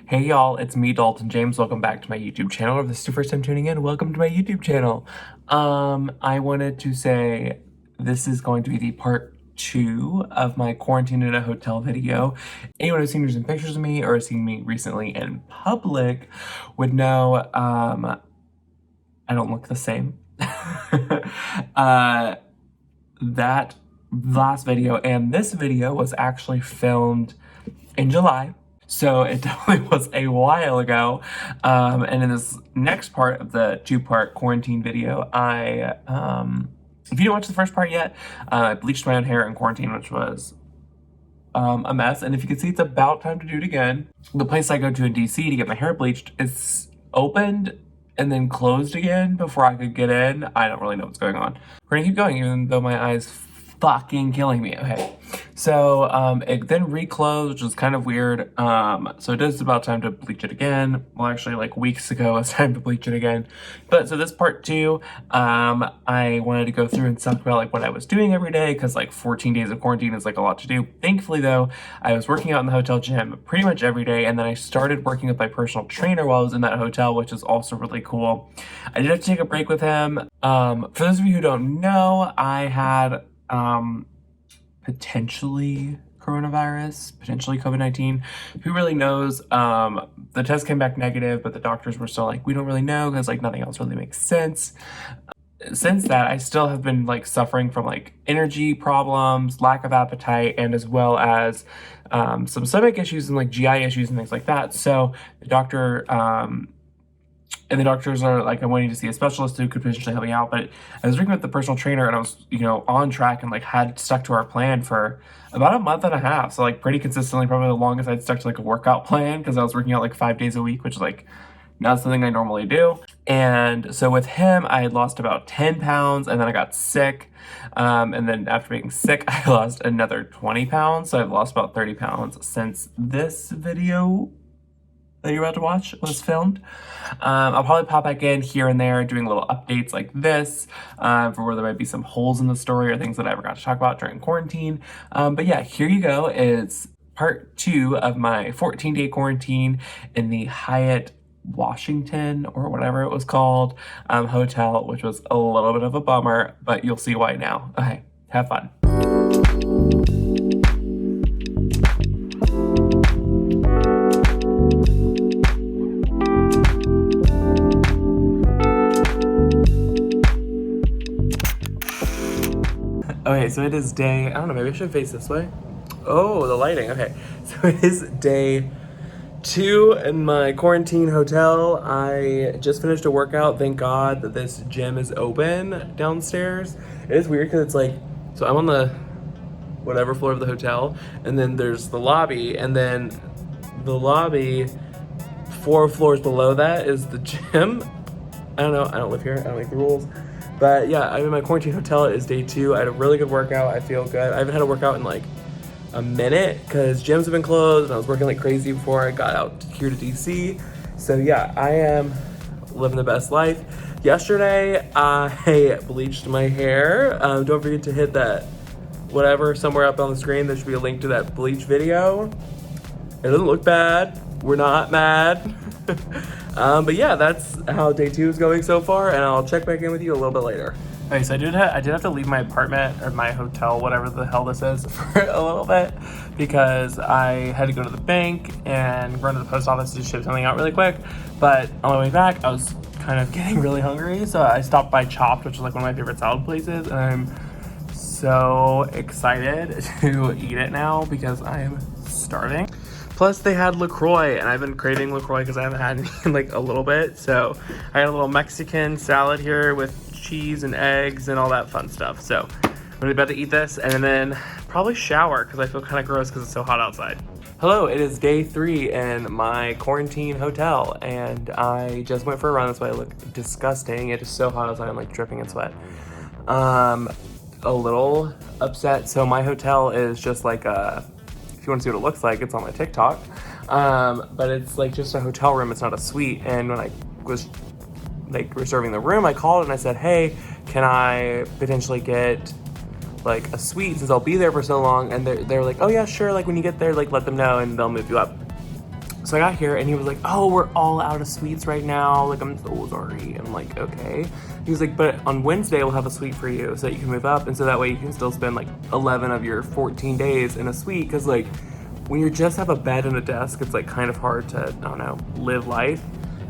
Hey y'all, it's me, Dalton James. Welcome back to my YouTube channel. If this is your first time tuning in, welcome to my YouTube channel. I wanted to say this is going to be the part 2 of my quarantine in a hotel video. Anyone who's seen recent pictures of me or seen me recently in public would know I don't look the same. That last video and this video was actually filmed in July. So it definitely was a while ago. And in this next part of the 2-part quarantine video, if you didn't watch the first part yet, I bleached my own hair in quarantine, which was a mess. And if you can see, it's about time to do it again. The place I go to in DC to get my hair bleached is opened and then closed again before I could get in. I don't really know what's going on. We're gonna keep going even though my eyes fucking killing me. Okay, so it then reclosed, which was kind of weird. So it is about time to bleach it again. Well, actually, like weeks ago, it's time to bleach it again. But so this part 2, I wanted to go through and talk about like what I was doing every day, because like 14 days of quarantine is like a lot to do. Thankfully, though, I was working out in the hotel gym pretty much every day, and then I started working with my personal trainer while I was in that hotel, which is also really cool. I did have to take a break with him. For those of you who don't know, I had potentially coronavirus, potentially COVID-19. Who really knows? The test came back negative, but the doctors were still like, we don't really know, because like nothing else really makes sense. Since that, I still have been like suffering from like energy problems, lack of appetite, and as well as some stomach issues and like GI issues and things like that. So the doctor and the doctors are like, I'm waiting to see a specialist who could potentially help me out. But I was working with the personal trainer, and I was, on track and like had stuck to our plan for about a month and a half. So like pretty consistently, probably the longest I'd stuck to like a workout plan, because I was working out like 5 days a week, which is like not something I normally do. And so with him, I had lost about 10 pounds, and then I got sick. And then after being sick, I lost another 20 pounds. So I've lost about 30 pounds since this video that you're about to watch was filmed. I'll probably pop back in here and there doing little updates like this for where there might be some holes in the story or things that I forgot to talk about during quarantine. But yeah, here you go. It's part 2 of my 14-day quarantine in the Hyatt Washington, or whatever it was called, hotel, which was a little bit of a bummer, but you'll see why now. Okay, have fun. Okay, so it is day, I don't know, maybe I should face this way. Oh, the lighting, okay. So it is day 2 in my quarantine hotel. I just finished a workout. Thank God that this gym is open downstairs. It is weird because it's like, so I'm on the whatever floor of the hotel, and then there's the lobby, and then the lobby 4 floors below that is the gym. I don't know, I don't live here, I don't make the rules. But yeah, I'm in my quarantine hotel. It is day 2. I had a really good workout. I feel good. I haven't had a workout in like a minute because gyms have been closed, and I was working like crazy before I got out here to DC. So yeah, I am living the best life. Yesterday, I bleached my hair. Don't forget to hit that whatever somewhere up on the screen. There should be a link to that bleach video. It doesn't look bad. We're not mad. But yeah, that's how day 2 is going so far, and I'll check back in with you a little bit later. Okay, so I did have to leave my apartment, or my hotel, whatever the hell this is, for a little bit, because I had to go to the bank and run to the post office to ship something out really quick. But on my way back, I was kind of getting really hungry, so I stopped by Chopped, which is like one of my favorite salad places, and I'm so excited to eat it now because I'm starving. Plus, they had LaCroix, and I've been craving LaCroix because I haven't had any in like a little bit. So I got a little Mexican salad here with cheese and eggs and all that fun stuff. So I'm about to eat this and then probably shower because I feel kind of gross because it's so hot outside. Hello, it is day 3 in my quarantine hotel, and I just went for a run. That's why I look disgusting. It is so hot outside. I'm like dripping in sweat. A little upset. So my hotel is just like a, if you want to see what it looks like, it's on my TikTok. But it's like just a hotel room. It's not a suite. And when I was like reserving the room, I called and I said, hey, can I potentially get like a suite since I'll be there for so long? And they're like, oh yeah, sure. Like when you get there, like let them know and they'll move you up. So I got here and he was like, oh, we're all out of suites right now. Like, I'm so sorry. I'm like, okay. He was like, but on Wednesday we'll have a suite for you so that you can move up. And so that way you can still spend like 11 of your 14 days in a suite. Cause like when you just have a bed and a desk, it's like kind of hard to, I don't know, live life.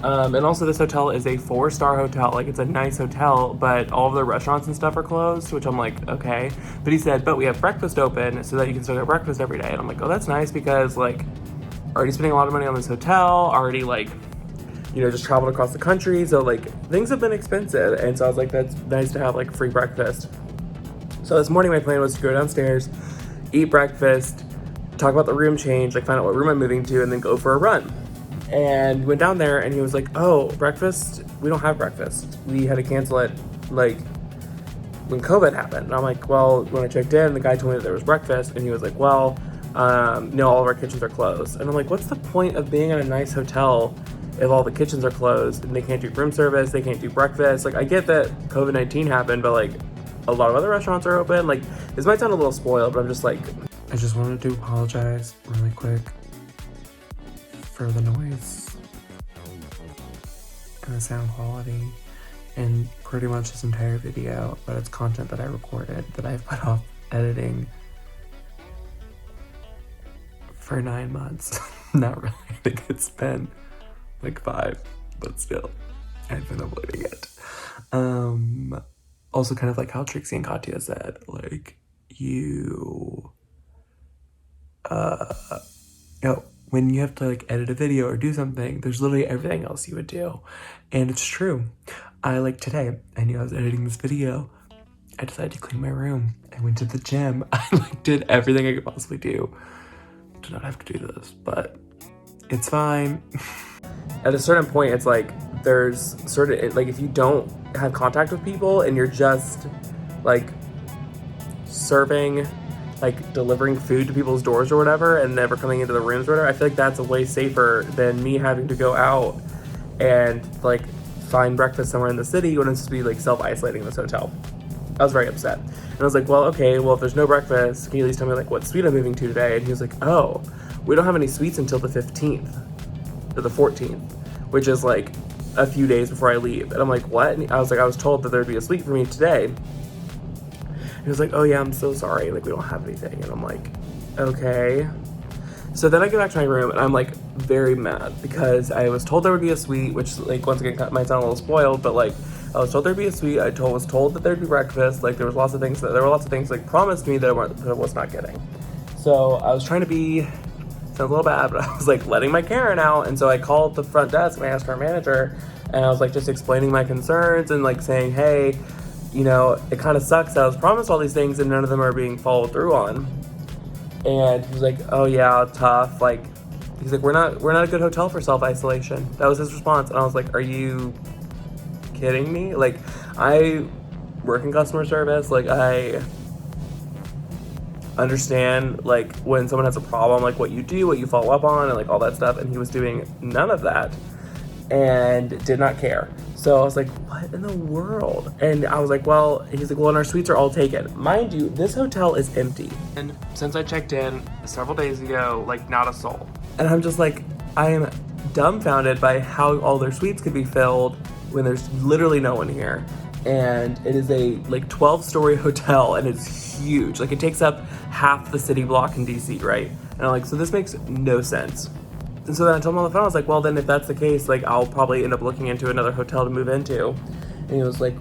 And also this hotel is a 4-star hotel. Like, it's a nice hotel, but all of the restaurants and stuff are closed, which I'm like, okay. But he said, but we have breakfast open so that you can still get breakfast every day. And I'm like, oh, that's nice because like already spending a lot of money on this hotel, already like, you know, just traveled across the country. So like things have been expensive. And so I was like, that's nice to have like free breakfast. So this morning my plan was to go downstairs, eat breakfast, talk about the room change, like find out what room I'm moving to, and then go for a run. And went down there and he was like, oh, breakfast? We don't have breakfast. We had to cancel it like when COVID happened. And I'm like, well, when I checked in, the guy told me that there was breakfast, and he was like, well, no, all of our kitchens are closed. And I'm like, what's the point of being in a nice hotel if all the kitchens are closed and they can't do room service, they can't do breakfast? Like, I get that COVID-19 happened, but like a lot of other restaurants are open. Like, this might sound a little spoiled, but I'm just like, I just wanted to apologize really quick for the noise and the sound quality and pretty much this entire video, but it's content that I recorded that I've put off editing for 9 months. Not really, I think it's been like 5, but still, I've been uploading it. Also kind of like how Trixie and Katya said, like, you know, when you have to like edit a video or do something, there's literally everything else you would do. And it's true. I like today, I knew I was editing this video. I decided to clean my room. I went to the gym. I like did everything I could possibly do to not have to do this, but it's fine. At a certain point, it's like, there's sort of like, if you don't have contact with people and you're just like serving, like delivering food to people's doors or whatever and never coming into the rooms or whatever, I feel like that's a way safer than me having to go out and like find breakfast somewhere in the city when it's supposed to be like self-isolating in this hotel. I was very upset. And I was like, well, okay, well, if there's no breakfast, can you at least tell me like what suite I'm moving to today? And he was like, oh, we don't have any suites until the 15th or the 14th, which is like a few days before I leave. And I'm like, what? And I was like, I was told that there'd be a suite for me today. He was like, oh yeah, I'm so sorry, like we don't have anything. And I'm like, okay. So then I get back to my room and I'm like very mad because I was told there would be a suite, which like once again might sound a little spoiled, but like I was told there'd be a suite. I was told that there'd be breakfast. Like there were lots of things like promised me that I was not getting. So I was trying to be, sounds a little bad, but I was like letting my Karen out. And so I called the front desk and I asked our manager, and I was like just explaining my concerns and like saying, hey, you know, it kind of sucks that I was promised all these things and none of them are being followed through on. And he was like, oh yeah, tough. Like, he's like, we're not a good hotel for self-isolation. That was his response. And I was like, are you kidding me? Like, I work in customer service. Like, I understand like when someone has a problem, like what you do, what you follow up on, and like all that stuff. And he was doing none of that and did not care. So I was like, what in the world? And I was like, well, he's like, well, and our suites are all taken. Mind you, this hotel is empty. And since I checked in several days ago, like not a soul. And I'm just like, I am dumbfounded by how all their suites could be filled when there's literally no one here. And it is a like 12-story hotel and it's huge. Like it takes up half the city block in DC, right? And I'm like, so this makes no sense. And so then I told him on the phone, I was like, well, then if that's the case, like I'll probably end up looking into another hotel to move into. And he was like,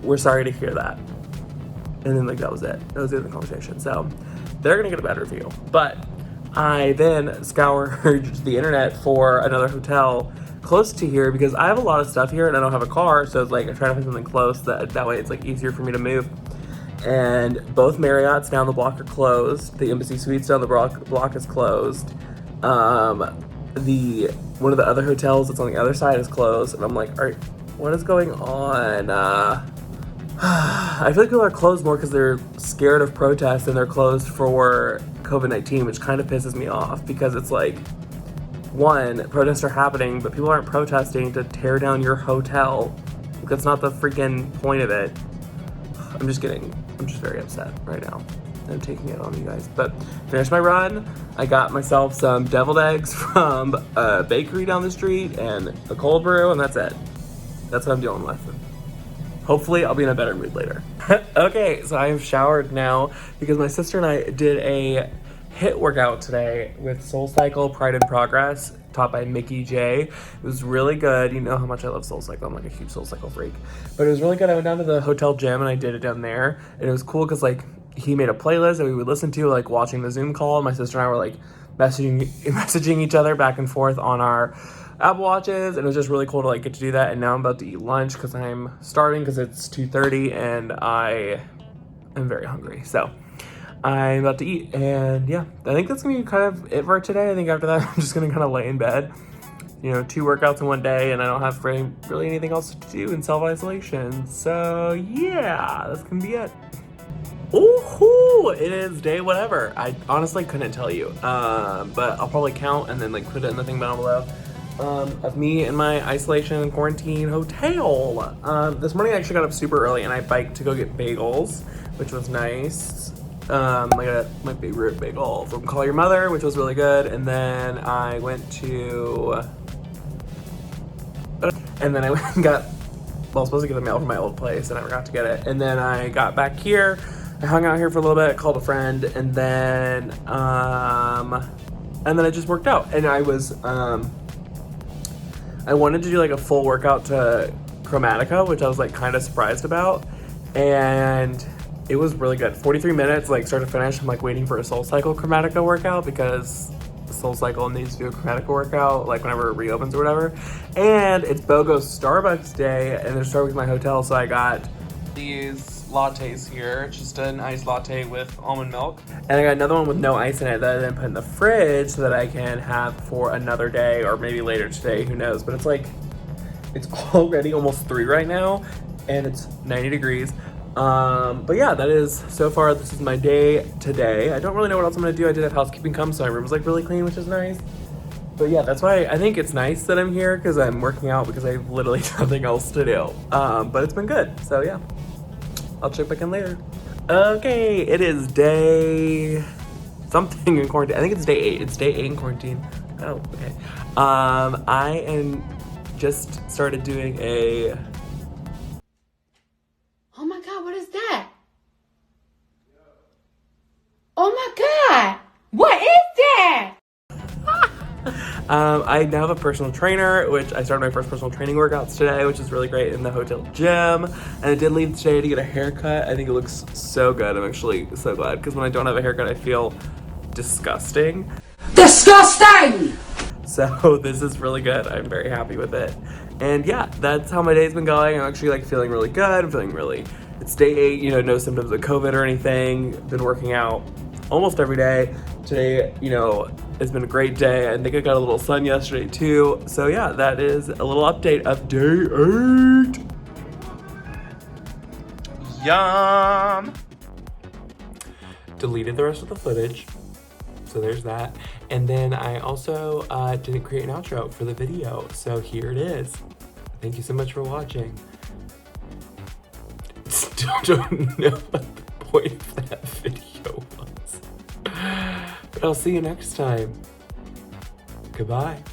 we're sorry to hear that. And then like that was it. That was the end of the conversation. So they're gonna get a bad review. But I then scoured the internet for another hotel close to here because I have a lot of stuff here and I don't have a car. So it's like I try to find something close that way it's like easier for me to move. And both Marriott's down the block are closed. The Embassy Suites down the block is closed. One of the other hotels that's on the other side is closed, and I'm like, all right, what is going on? I feel like people are closed more because they're scared of protests and they're closed for COVID-19, which kind of pisses me off because it's like, one, protests are happening, but people aren't protesting to tear down your hotel. That's not the freaking point of it. I'm just very upset right now. I'm taking it on you guys. But finished my run. I got myself some deviled eggs from a bakery down the street and a cold brew, and that's it. That's what I'm dealing with. Hopefully I'll be in a better mood later. Okay, so I have showered now because my sister and I did a HIIT workout today with SoulCycle Pride and Progress, taught by Mickey J. It was really good. You know how much I love SoulCycle. I'm like a huge SoulCycle freak. But it was really good. I went down to the hotel gym and I did it down there. And it was cool because like he made a playlist that we would listen to like watching the Zoom call. My sister and I were like messaging each other back and forth on our Apple Watches, and it was just really cool to like get to do that. And now I'm about to eat lunch because I'm starving because it's 2:30 and I am very hungry. So I'm about to eat, and yeah, I think that's gonna be kind of it for today. I think after that I'm just gonna kind of lay in bed. You know, 2 workouts in one day, and I don't have really anything else to do in self-isolation. So yeah, that's gonna be it. Ooh, it is day whatever. I honestly couldn't tell you, but I'll probably count and then like put it in the thing down below. Of me in my isolation quarantine hotel. This morning I actually got up super early and I biked to go get bagels, which was nice. I got my favorite bagel from Call Your Mother, which was really good. And then I went and got, well, I was supposed to get the mail from my old place and I forgot to get it. And then I got back here, I hung out here for a little bit, called a friend, and then I just worked out. And I wanted to do like a full workout to Chromatica, which I was like kind of surprised about, and it was really good. 43 minutes, like start to finish. I'm like waiting for a SoulCycle Chromatica workout because SoulCycle needs to do a Chromatica workout like whenever it reopens or whatever. And it's BOGO's Starbucks day, and they're Starbucks in my hotel, so I got these lattes here, just an iced latte with almond milk, and I got another one with no ice in it that I then put in the fridge so that I can have for another day or maybe later today, who knows. But it's like, it's already almost 3 right now and it's 90 degrees. But yeah, that is, so far this is my day today. I don't really know what else I'm gonna do. I did have housekeeping come, so my room's like really clean, which is nice. But yeah, that's why I think it's nice that I'm here, because I'm working out because I have literally nothing else to do. But it's been good, so yeah. I'll check back in later. Okay, it is day something in quarantine. I think it's day 8. It's day 8 in quarantine. Oh, okay. I just started doing a... Oh my God, what is that? Oh my God, what is that? I now have a personal trainer, which I started my first personal training workouts today, which is really great, in the hotel gym. And I did leave today to get a haircut. I think it looks so good. I'm actually so glad, because when I don't have a haircut, I feel disgusting. Disgusting! So this is really good. I'm very happy with it. And yeah, that's how my day's been going. I'm actually like feeling really good. I'm feeling really, it's day 8, you know, no symptoms of COVID or anything. Been working out almost every day. Today, you know, it's been a great day. I think I got a little sun yesterday too. So yeah, that is a little update of day 8. Yum! Deleted the rest of the footage. So there's that. And then I also didn't create an outro for the video. So here it is. Thank you so much for watching. Still don't know what the point of that video was. But I'll see you next time. Goodbye.